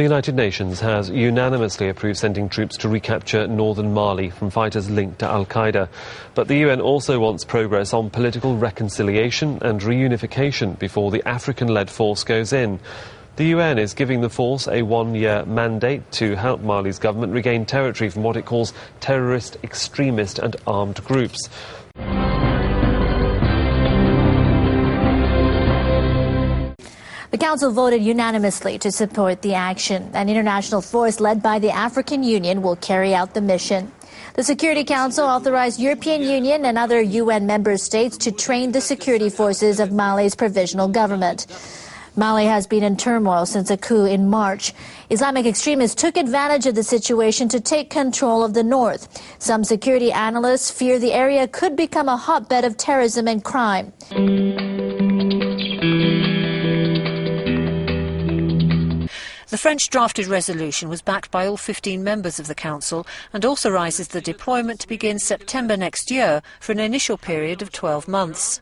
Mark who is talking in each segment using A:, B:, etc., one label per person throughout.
A: The United Nations has unanimously approved sending troops to recapture northern Mali from fighters linked to al-Qaeda. But the UN also wants progress on political reconciliation and reunification before the African-led force goes in. The UN is giving the force a one-year mandate to help Mali's government regain territory from what it calls terrorist, extremist and armed groups.
B: The Council voted unanimously to support the action. An international force led by the African Union will carry out the mission. The Security Council authorized European Union and other UN member states to train the security forces of Mali's provisional government. Mali has been in turmoil since a coup in March. Islamic extremists took advantage of the situation to take control of the north. Some security analysts fear the area could become a hotbed of terrorism and crime.
C: The French-drafted resolution was backed by all 15 members of the Council and authorises the deployment to begin September next year for an initial period of 12 months.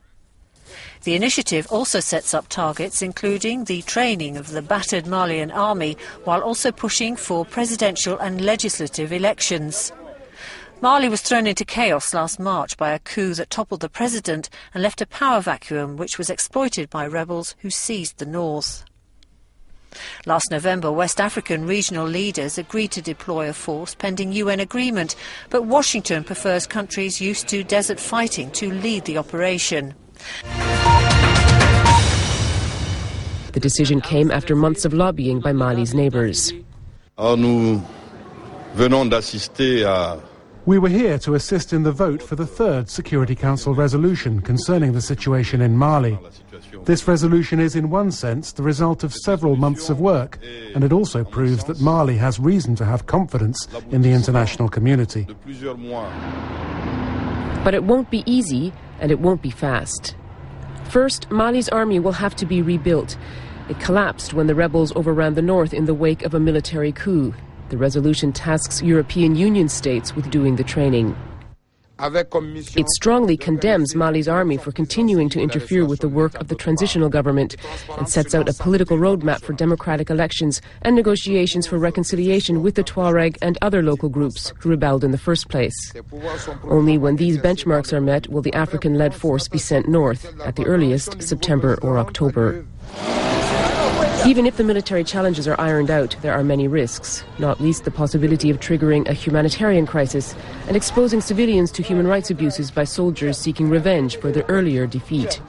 C: The initiative also sets up targets including the training of the battered Malian army while also pushing for presidential and legislative elections. Mali was thrown into chaos last March by a coup that toppled the president and left a power vacuum which was exploited by rebels who seized the north. Last November, West African regional leaders agreed to deploy a force pending UN agreement, but Washington prefers countries used to desert fighting to lead the operation.
D: The decision came after months of lobbying by Mali's neighbours.
E: We were here to assist in the vote for the third Security Council resolution concerning the situation in Mali. This resolution is, in one sense, the result of several months of work, and it also proves that Mali has reason to have confidence in the international community.
D: But it won't be easy, and it won't be fast. First, Mali's army will have to be rebuilt. It collapsed when the rebels overran the north in the wake of a military coup. The resolution tasks European Union states with doing the training. It strongly condemns Mali's army for continuing to interfere with the work of the transitional government and sets out a political roadmap for democratic elections and negotiations for reconciliation with the Tuareg and other local groups who rebelled in the first place. Only when these benchmarks are met will the African-led force be sent north, at the earliest September or October. Even if the military challenges are ironed out, there are many risks, not least the possibility of triggering a humanitarian crisis and exposing civilians to human rights abuses by soldiers seeking revenge for their earlier defeat.